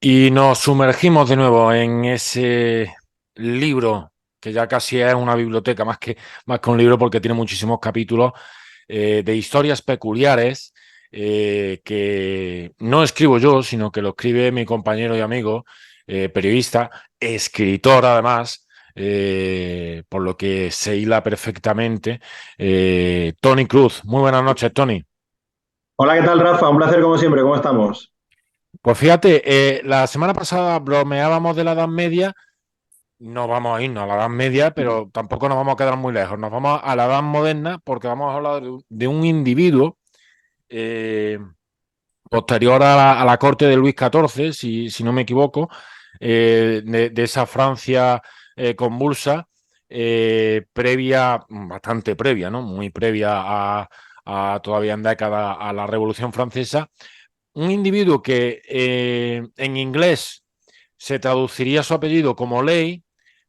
Y nos sumergimos de nuevo en ese libro, que ya casi es una biblioteca, más que un libro, porque tiene muchísimos capítulos de historias peculiares que no escribo yo, sino que lo escribe mi compañero y amigo, periodista, escritor además, por lo que se hila perfectamente, Tony Cruz. Muy buenas noches, Tony. Hola, ¿qué tal, Rafa? Un placer como siempre, ¿cómo estamos? Pues fíjate, la semana pasada bromeábamos de la Edad Media. No vamos a irnos a la Edad Media, pero tampoco nos vamos a quedar muy lejos. Nos vamos a la Edad Moderna porque vamos a hablar de un individuo eh, posterior a la corte de Luis XIV, si no me equivoco, de esa Francia convulsa, previa, bastante previa, ¿no? Muy previa a todavía en década a la Revolución Francesa. Un individuo que en inglés se traduciría su apellido como Ley,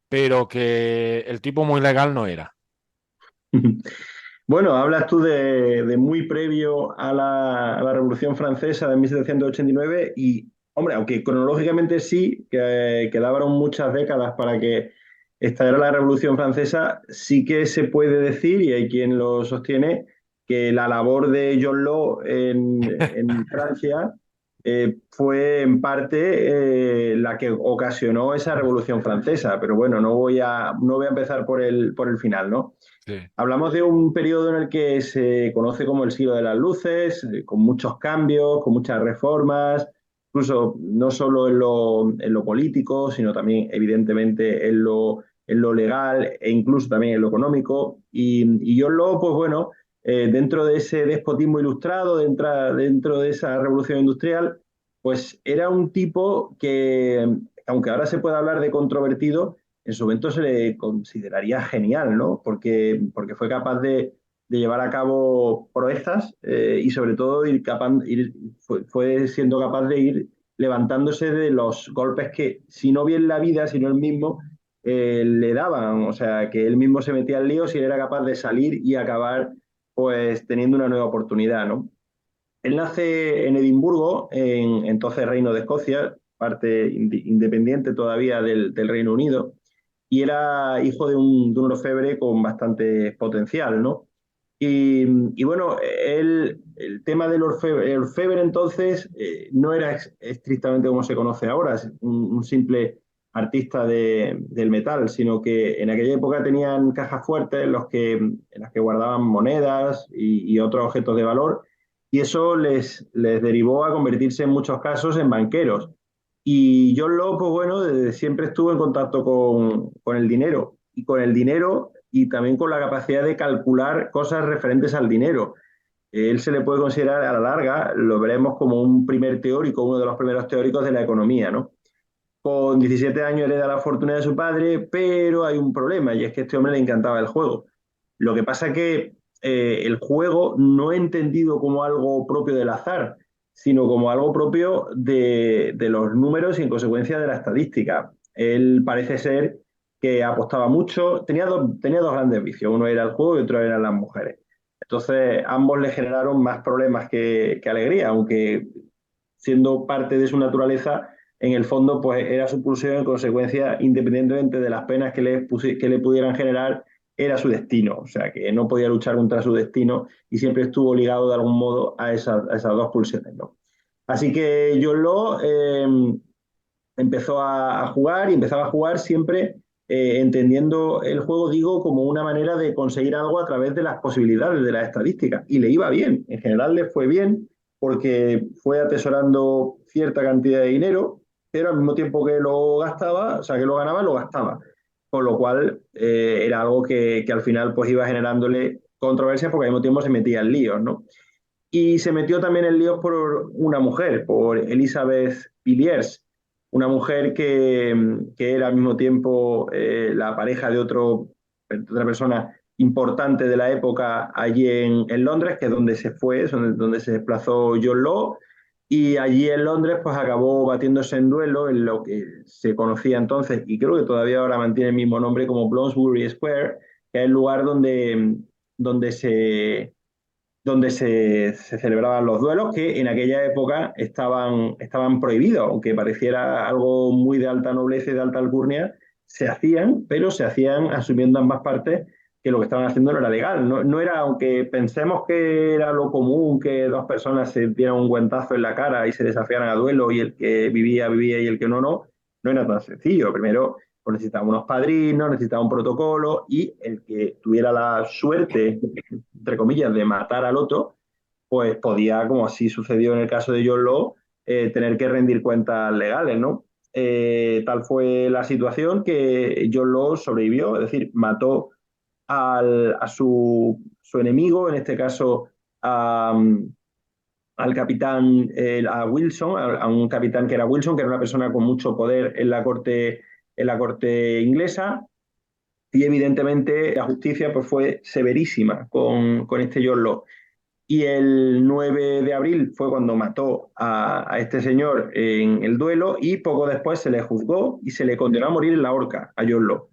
pero que el tipo muy legal no era. Bueno, hablas tú de muy previo a la Revolución Francesa de 1789 y, hombre, aunque cronológicamente sí, que quedaban muchas décadas para que estallara la Revolución Francesa, sí que se puede decir, y hay quien lo sostiene, que la labor de John Law en Francia fue en parte la que ocasionó esa Revolución Francesa. Pero bueno, no voy a empezar por el final, ¿no? Sí. Hablamos de un periodo en el que se conoce como el siglo de las luces, con muchos cambios, con muchas reformas, incluso no solo en lo político, sino también evidentemente en lo legal e incluso también en lo económico. Y John Law, pues bueno, dentro de ese despotismo ilustrado, dentro de esa revolución industrial, pues era un tipo que, aunque ahora se puede hablar de controvertido, en su momento se le consideraría genial, ¿no? Porque fue capaz de llevar a cabo proezas y sobre todo fue siendo capaz de ir levantándose de los golpes que, si no bien la vida, sino él mismo, le daban. O sea, que él mismo se metía en líos y él era capaz de salir y acabar pues teniendo una nueva oportunidad, ¿no? Él nace en Edimburgo, entonces Reino de Escocia, parte independiente todavía del Reino Unido, y era hijo de un orfebre con bastante potencial, ¿no? Y bueno, el tema del orfebre, el orfebre entonces no era estrictamente como se conoce ahora, es un simple artista del metal, sino que en aquella época tenían cajas fuertes en las que guardaban monedas y otros objetos de valor, y eso les derivó a convertirse en muchos casos en banqueros. Y John Law, pues bueno, desde siempre estuvo en contacto con el dinero y con el dinero y también con la capacidad de calcular cosas referentes al dinero. Él se le puede considerar a la larga, lo veremos como un primer teórico, uno de los primeros teóricos de la economía, ¿no? Con 17 años hereda la fortuna de su padre, pero hay un problema y es que a este hombre le encantaba el juego. Lo que pasa es que el juego no he entendido como algo propio del azar, sino como algo propio de los números y en consecuencia de la estadística. Él parece ser que apostaba mucho, tenía dos grandes vicios, uno era el juego y otro eran las mujeres. Entonces ambos le generaron más problemas que alegría, aunque siendo parte de su naturaleza, en el fondo pues era su pulsión en consecuencia, independientemente de las penas que le pudieran generar, era su destino. O sea, que no podía luchar contra su destino y siempre estuvo ligado de algún modo a esas dos pulsiones, ¿no? Así que John Law empezó a jugar y empezaba a jugar siempre entendiendo el juego, digo, como una manera de conseguir algo a través de las posibilidades de las estadísticas. Y le iba bien, en general le fue bien porque fue atesorando cierta cantidad de dinero, pero al mismo tiempo que lo gastaba, o sea, que lo ganaba, lo gastaba. Con lo cual era algo que al final pues iba generándole controversias porque al mismo tiempo se metía en líos, ¿no? Y se metió también en líos por una mujer, por Elizabeth Villiers, una mujer que era al mismo tiempo la pareja de otra persona importante de la época allí en Londres, que es donde se fue, es donde se desplazó John Law, y allí en Londres pues acabó batiéndose en duelo en lo que se conocía entonces, y creo que todavía ahora mantiene el mismo nombre como Bloomsbury Square, que es el lugar donde donde se celebraban los duelos que en aquella época estaban prohibidos, aunque pareciera algo muy de alta nobleza y de alta alcurnia, se hacían, pero se hacían asumiendo ambas partes que lo que estaban haciendo no era legal. No era, aunque pensemos que era lo común que dos personas se dieran un guantazo en la cara y se desafiaran a duelo y el que vivía, vivía y el que no era tan sencillo. Primero, pues necesitaba unos padrinos, necesitaba un protocolo y el que tuviera la suerte, entre comillas, de matar al otro, pues podía, como así sucedió en el caso de John Law, tener que rendir cuentas legales, ¿no? Tal fue la situación que John Law sobrevivió, es decir, mató a su enemigo, en este caso a, al capitán, a Wilson, a un capitán que era Wilson, que era una persona con mucho poder en la corte inglesa, y evidentemente la justicia pues, fue severísima con este John Law. Y el 9 de abril fue cuando mató a este señor en el duelo y poco después se le juzgó y se le condenó a morir en la horca a John Law.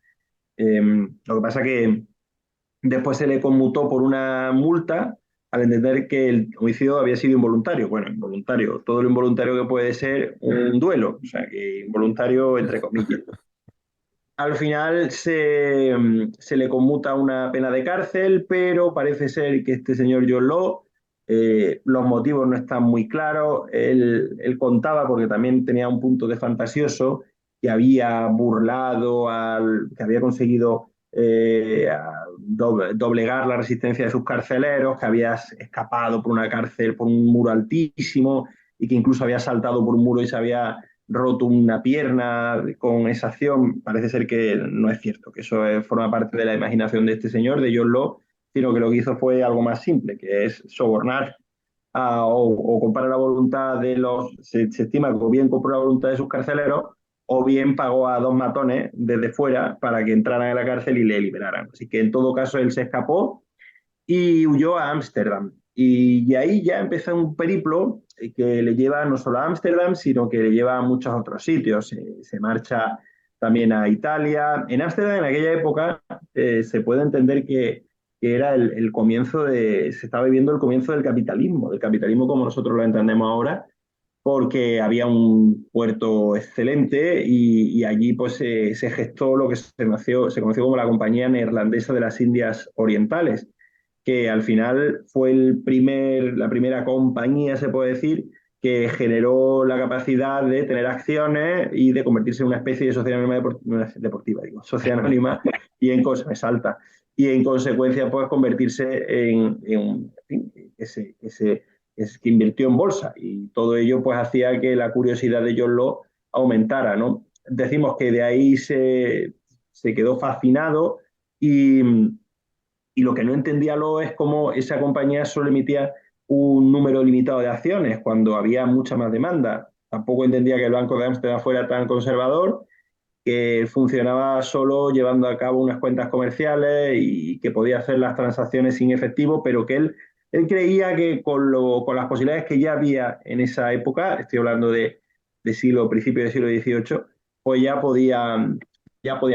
Lo que pasa que después se le conmutó por una multa al entender que el homicidio había sido involuntario. Bueno, involuntario, todo lo involuntario que puede ser un duelo, o sea, que involuntario entre comillas. Al final se le conmuta una pena de cárcel, pero parece ser que este señor John Law, los motivos no están muy claros. Él contaba, porque también tenía un punto de fantasioso, que había burlado, que había conseguido doblegar la resistencia de sus carceleros, que había escapado por una cárcel, por un muro altísimo, y que incluso había saltado por un muro y se había roto una pierna con esa acción. Parece ser que no es cierto, que eso forma parte de la imaginación de este señor, de John Law, sino que lo que hizo fue algo más simple, que es sobornar o comprar la voluntad de se estima que o bien compró la voluntad de sus carceleros o bien pagó a dos matones desde fuera para que entraran a la cárcel y le liberaran. Así que en todo caso él se escapó y huyó a Ámsterdam. Y ahí ya empezó un periplo que le lleva no solo a Ámsterdam, sino que le lleva a muchos otros sitios. Se marcha también a Italia. En Ámsterdam, en aquella época, se puede entender que era el comienzo se estaba viviendo el comienzo del capitalismo como nosotros lo entendemos ahora, porque había un puerto excelente y allí pues se gestó lo que se conoció como la Compañía Neerlandesa de las Indias Orientales, que al final fue la primera compañía, se puede decir, que generó la capacidad de tener acciones y de convertirse en una especie de sociedad anónima deportiva, digo, sociedad anónima, y me salta. Y en consecuencia, pues convertirse que invirtió en bolsa. Y todo ello, pues hacía que la curiosidad de John Law aumentara, ¿no? Decimos que de ahí se quedó fascinado y lo que no entendía luego es cómo esa compañía solo emitía un número limitado de acciones cuando había mucha más demanda. Tampoco entendía que el Banco de Ámsterdam fuera tan conservador, que funcionaba solo llevando a cabo unas cuentas comerciales y que podía hacer las transacciones sin efectivo, pero que él creía que con las posibilidades que ya había en esa época, estoy hablando principio del siglo XVIII, pues ya podían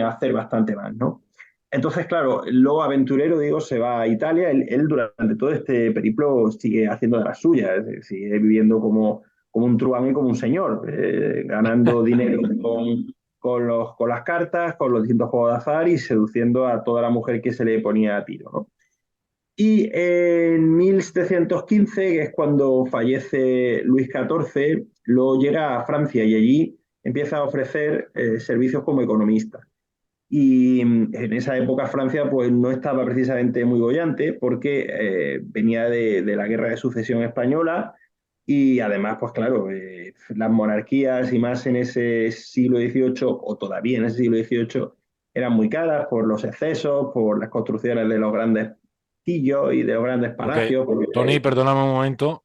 hacer bastante más, ¿no? Entonces, claro, luego aventurero, digo, se va a Italia. Él durante todo este periplo sigue haciendo de las suyas, es decir, sigue viviendo como un truán y como un señor, ganando dinero con las cartas, con los distintos juegos de azar y seduciendo a toda la mujer que se le ponía a tiro, ¿no? Y en 1715, que es cuando fallece Luis XIV, luego llega a Francia y allí empieza a ofrecer servicios como economista. Y en esa época Francia pues no estaba precisamente muy bollante porque venía de la guerra de sucesión española y además pues claro, las monarquías y más en ese siglo XVIII o todavía en ese siglo XVIII eran muy caras por los excesos, por las construcciones de los grandes castillos y de los grandes Porque, palacios. Tony, perdóname un momento,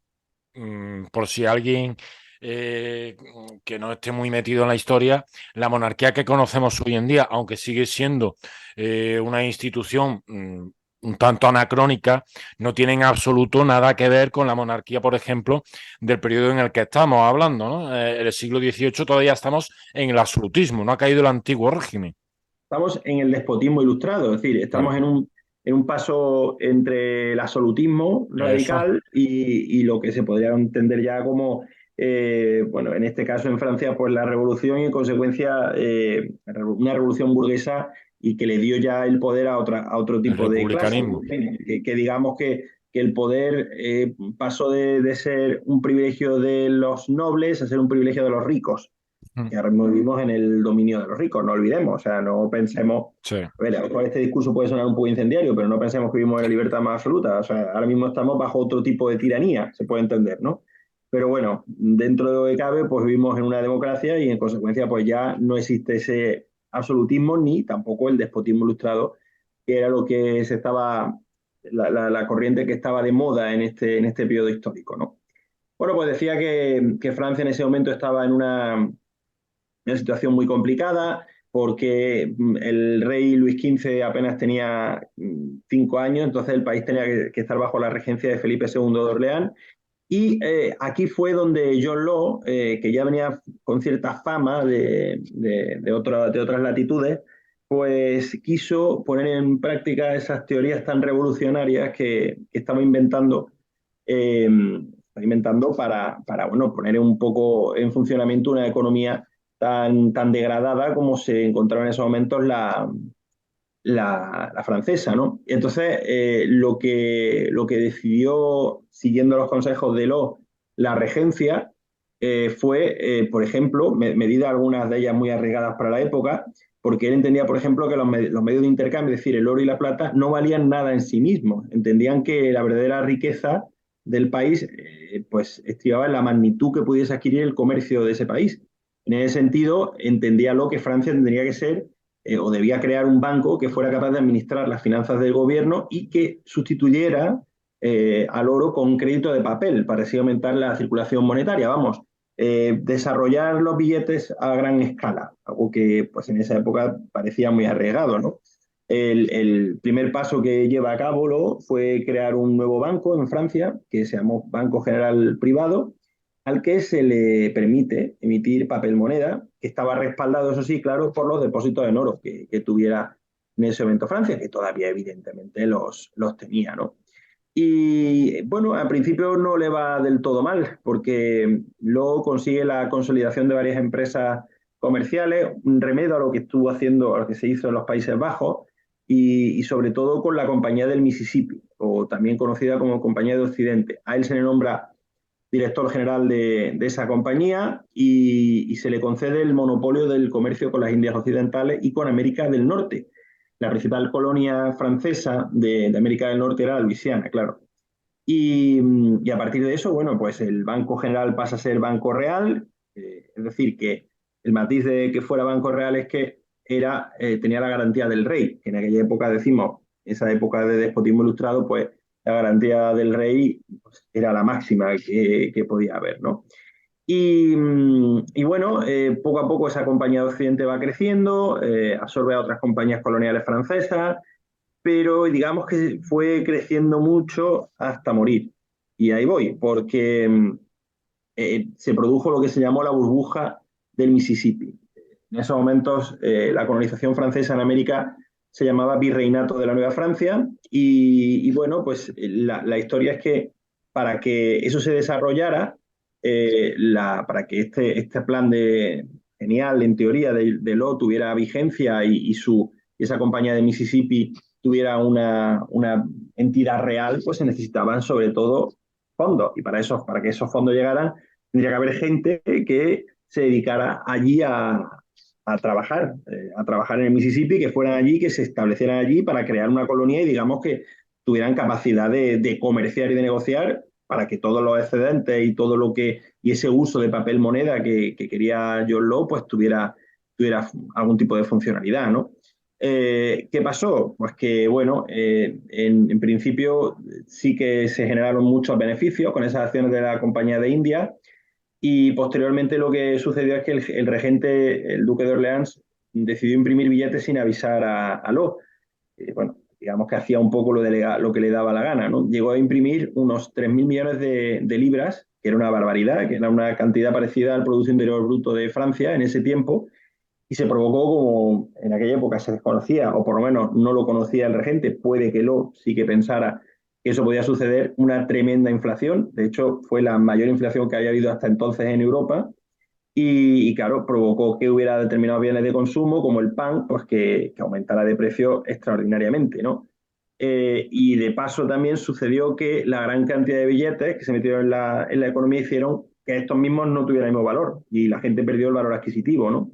por si alguien que no esté muy metido en la historia, la monarquía que conocemos hoy en día, aunque sigue siendo una institución un tanto anacrónica, no tiene en absoluto nada que ver con la monarquía, por ejemplo, del periodo en el que estamos hablando, ¿no? El siglo XVIII todavía estamos en el absolutismo, no ha caído el antiguo régimen. Estamos en el despotismo ilustrado, es decir, estamos Claro. en un paso entre el absolutismo Eso. radical y lo que se podría entender ya como, bueno, en este caso en Francia, pues la revolución y en consecuencia una revolución burguesa y que le dio ya el poder a otro El tipo de clase, ¿no? republicanismo. Que digamos que el poder pasó de ser un privilegio de los nobles a ser un privilegio de los ricos, Mm. que ahora mismo vivimos en el dominio de los ricos, no olvidemos, o sea, no pensemos, Sí, a ver, a lo mejor este discurso puede sonar un poco incendiario, pero no pensemos que vivimos en la libertad más absoluta, o sea, ahora mismo estamos bajo otro tipo de tiranía, se puede entender, ¿no? Pero bueno, dentro de lo que cabe, pues vivimos en una democracia y en consecuencia, pues ya no existe ese absolutismo ni tampoco el despotismo ilustrado, que era lo que se estaba, la corriente que estaba de moda en este periodo histórico, ¿no? Bueno, pues decía que Francia en ese momento estaba en una situación muy complicada porque el rey Luis XV apenas tenía 5 años, entonces el país tenía que estar bajo la regencia de Felipe II de Orleans. Y aquí fue donde John Law, que ya venía con cierta fama de otras latitudes, pues quiso poner en práctica esas teorías tan revolucionarias que estaba eh, inventando para bueno, poner un poco en funcionamiento una economía tan degradada como se encontraba en esos momentos la francesa, ¿no? Y entonces, lo que decidió, siguiendo los consejos de la regencia, fue, por ejemplo, medidas algunas de ellas muy arriesgadas para la época, porque él entendía, por ejemplo, que los medios de intercambio, es decir, el oro y la plata, no valían nada en sí mismos. Entendían que la verdadera riqueza del país, pues, estribaba en la magnitud que pudiese adquirir el comercio de ese país. En ese sentido, entendía lo que Francia tendría que ser o debía crear un banco que fuera capaz de administrar las finanzas del gobierno y que sustituyera al oro con un crédito de papel para así aumentar la circulación monetaria. Vamos, desarrollar los billetes a gran escala, algo que pues en esa época parecía muy arriesgado, ¿no? El primer paso que lleva a cabo fue crear un nuevo banco en Francia que se llamó Banco General Privado, al que se le permite emitir papel moneda, que estaba respaldado, eso sí, claro, por los depósitos en oro que tuviera en ese momento Francia, que todavía evidentemente los tenía, ¿no? Y bueno, al principio no le va del todo mal, porque luego consigue la consolidación de varias empresas comerciales, un remedio a lo que estuvo haciendo, a lo que se hizo en los Países Bajos, y sobre todo con la Compañía del Mississippi, o también conocida como Compañía de Occidente. A él se le nombra director general de esa compañía y se le concede el monopolio del comercio con las Indias Occidentales y con América del Norte. La principal colonia francesa de América del Norte era Luisiana, claro. Y a partir de eso, bueno, pues el Banco General pasa a ser Banco Real, es decir, que el matiz de que fuera Banco Real es que tenía la garantía del rey, que en aquella época decimos, esa época de despotismo ilustrado, pues la garantía del rey pues, era la máxima que podía haber, ¿no? Y bueno, poco a poco esa compañía de Occidente va creciendo, absorbe a otras compañías coloniales francesas, pero digamos que fue creciendo mucho hasta morir. Y ahí voy, porque se produjo lo que se llamó la burbuja del Mississippi. En esos momentos, la colonización francesa en América se llamaba Virreinato de la Nueva Francia y bueno, pues la historia es que para que eso se desarrollara, para que este plan genial, en teoría, de Law tuviera vigencia y esa compañía de Mississippi tuviera una entidad real, pues se necesitaban sobre todo fondos. Y para que esos fondos llegaran, tendría que haber gente que se dedicara allí a trabajar en el Mississippi, que fueran allí, que se establecieran allí para crear una colonia y digamos que tuvieran capacidad de comerciar y de negociar para que todos los excedentes y todo y ese uso de papel moneda que quería John Law, pues tuviera algún tipo de funcionalidad, ¿no? ¿Qué pasó? Pues que, bueno, en principio sí que se generaron muchos beneficios con esas acciones de la Compañía de India y posteriormente lo que sucedió es que el regente, el duque de Orleans, decidió imprimir billetes sin avisar a Law. Bueno, digamos que hacía un poco lo que le daba la gana, ¿no? Llegó a imprimir unos 3.000 millones de libras, que era una barbaridad, que era una cantidad parecida al Producto Interior Bruto de Francia en ese tiempo, y se provocó, como en aquella época se desconocía, o por lo menos no lo conocía el regente, puede que sí que pensara que eso podía suceder, una tremenda inflación. De hecho, fue la mayor inflación que había habido hasta entonces en Europa. Claro, provocó que hubiera determinados bienes de consumo, como el pan, pues que aumentara de precio extraordinariamente, ¿no? Y de paso también sucedió que la gran cantidad de billetes que se metieron en la economía hicieron que estos mismos no tuvieran el mismo valor y la gente perdió el valor adquisitivo, ¿no?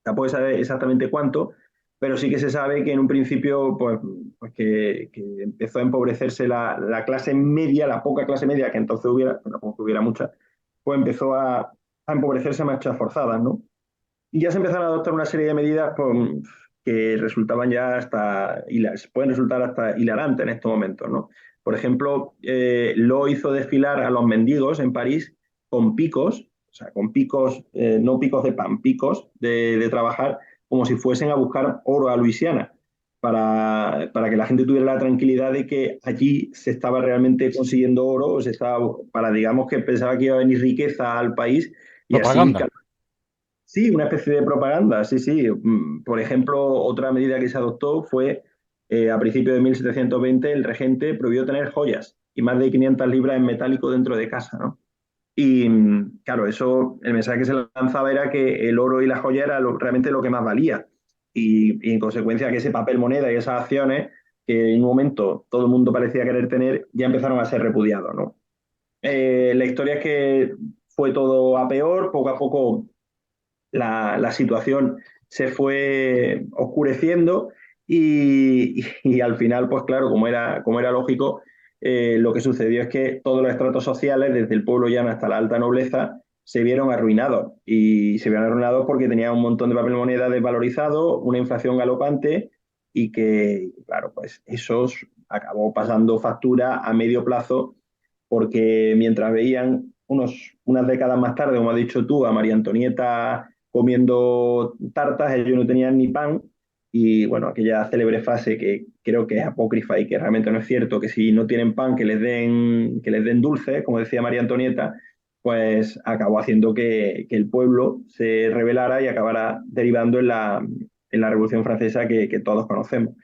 Tampoco se sabe exactamente cuánto, pero sí que se sabe que en un principio pues que empezó a empobrecerse la clase media, la poca clase media que entonces hubiera, que tampoco hubiera mucha, pues empezó a empobrecerse a marchas forzadas, ¿no? Y ya se empezaron a adoptar una serie de medidas pues, que resultaban ya pueden resultar hasta hilarantes en estos momentos, ¿no? Por ejemplo, Lo hizo desfilar a los mendigos en París con picos, o sea, con picos, no picos de pan, picos de trabajar como si fuesen a buscar oro a Luisiana, para que la gente tuviera la tranquilidad de que allí se estaba realmente consiguiendo oro, o se estaba, para digamos que pensaba que iba a venir riqueza al país y así. Propaganda. Sí, una especie de propaganda, sí, sí. Por ejemplo, otra medida que se adoptó fue a principios de 1720 el regente prohibió tener joyas y más de 500 libras en metálico dentro de casa, ¿no? Claro, eso, el mensaje que se lanzaba era que el oro y la joya era realmente lo que más valía. En consecuencia que ese papel moneda y esas acciones que en un momento todo el mundo parecía querer tener, ya empezaron a ser repudiados, ¿no? La historia es que fue todo a peor, poco a poco la situación se fue oscureciendo y al final, pues claro, como era lógico, lo que sucedió es que todos los estratos sociales, desde el pueblo llano hasta la alta nobleza, se vieron arruinados. Y se vieron arruinados porque tenían un montón de papel moneda desvalorizado, una inflación galopante y que, claro, pues eso acabó pasando factura a medio plazo porque mientras veían unas décadas más tarde, como has dicho tú, a María Antonieta comiendo tartas, ellos no tenían ni pan. Y bueno, aquella célebre frase que creo que es apócrifa y que realmente no es cierto, que si no tienen pan, que les den dulce, como decía María Antonieta, pues acabó haciendo que el pueblo se rebelara y acabara derivando en la Revolución Francesa que todos conocemos.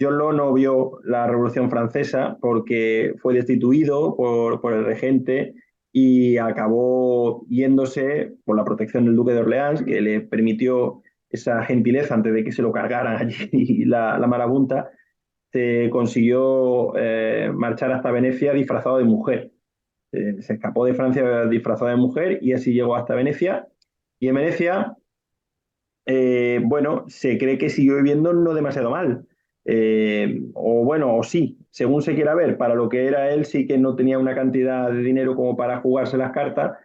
John Law no vio la Revolución Francesa porque fue destituido por el regente y acabó yéndose por la protección del duque de Orleans, que le permitió esa gentileza antes de que se lo cargaran allí la marabunta. Se consiguió marchar hasta Venecia disfrazado de mujer. Se escapó de Francia disfrazado de mujer y así llegó hasta Venecia. Y en Venecia bueno, se cree que siguió viviendo no demasiado mal. O bueno, o sí, según se quiera ver, para lo que era él, sí que no tenía una cantidad de dinero como para jugarse las cartas,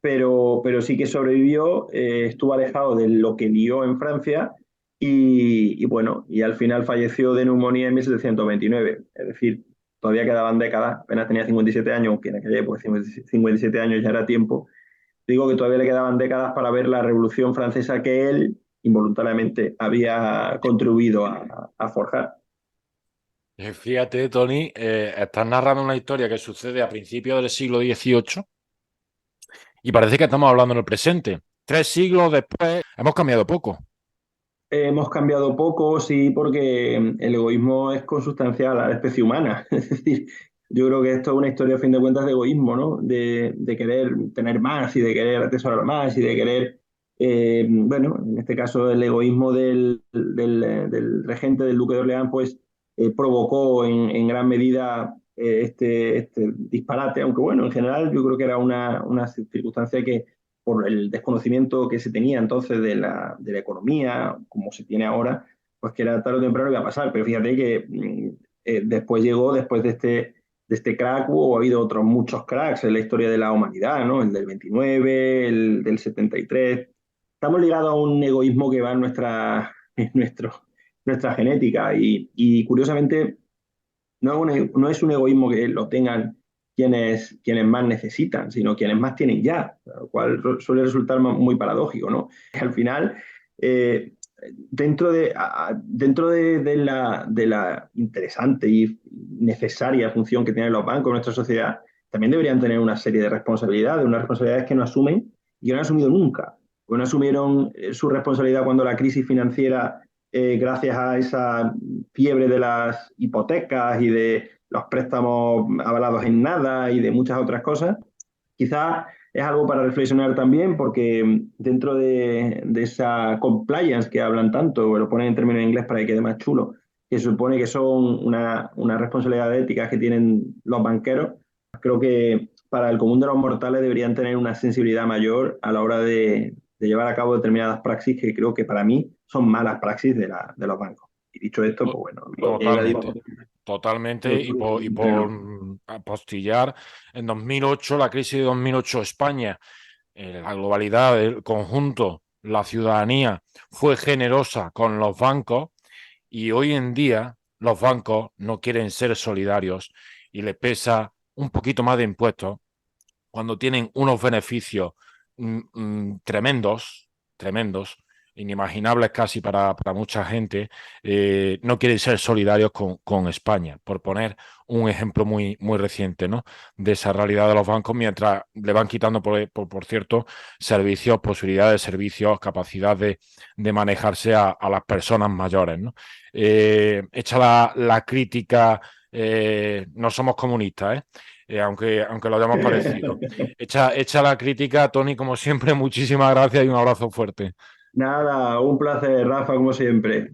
pero sí que sobrevivió, estuvo alejado de lo que lió en Francia bueno, y al final falleció de neumonía en 1729. Es decir, todavía quedaban décadas, apenas tenía 57 años, aunque en aquella época 57 años ya era tiempo. Digo que todavía le quedaban décadas para ver la Revolución Francesa que él involuntariamente había contribuido a forjar. Fíjate, Tony, estás narrando una historia que sucede a principios del siglo XVIII y parece que estamos hablando en el presente. 3 siglos después, hemos cambiado poco. Hemos cambiado poco, sí, porque el egoísmo es consustancial a la especie humana. Es decir, yo creo que esto es una historia, a fin de cuentas, de egoísmo, ¿no? De querer tener más y de querer atesorar más y de querer, bueno, en este caso el egoísmo del regente, del duque de Orleans, pues provocó en gran medida este disparate, aunque bueno, en general yo creo que era una circunstancia que por el desconocimiento que se tenía entonces de la economía, como se tiene ahora, pues que era tarde o temprano iba a pasar. Pero fíjate que después llegó, después de este crack, ha habido otros muchos cracks en la historia de la humanidad, ¿no? El del 29, el del 73. Estamos ligados a un egoísmo que va en nuestra genética y curiosamente no es un egoísmo que lo tengan quienes más necesitan, sino quienes más tienen ya, lo cual suele resultar muy paradójico, ¿no? Al final, eh, dentro de la interesante y necesaria función que tienen los bancos en nuestra sociedad, también deberían tener una serie de responsabilidades, unas responsabilidades que no asumen y que no han asumido nunca. Pues no asumieron su responsabilidad cuando la crisis financiera, gracias a esa fiebre de las hipotecas y de los préstamos avalados en nada y de muchas otras cosas. Quizás es algo para reflexionar también, porque dentro de esa compliance que hablan tanto, lo ponen en términos en inglés para que quede más chulo, que supone que son una responsabilidad ética que tienen los banqueros, creo que para el común de los mortales deberían tener una sensibilidad mayor a la hora de llevar a cabo determinadas praxis que creo que para mí son malas praxis de los bancos. Y dicho esto, pues To- bueno, mi Totalmente, gradito. totalmente. Y por apostillar, en 2008, la crisis de 2008, España, la globalidad, el conjunto, la ciudadanía fue generosa con los bancos y hoy en día los bancos no quieren ser solidarios y les pesa un poquito más de impuestos cuando tienen unos beneficios tremendos, tremendos, inimaginables casi para mucha gente, no quieren ser solidarios con España, por poner un ejemplo muy reciente, ¿no? De esa realidad de los bancos, mientras le van quitando, por cierto, servicios, posibilidades de servicios, capacidad de manejarse a las personas mayores, ¿no? Hecha la crítica, no somos comunistas, aunque lo hayamos parecido. Hecha la crítica, Tony, como siempre, muchísimas gracias y un abrazo fuerte. Nada, un placer, Rafa, como siempre.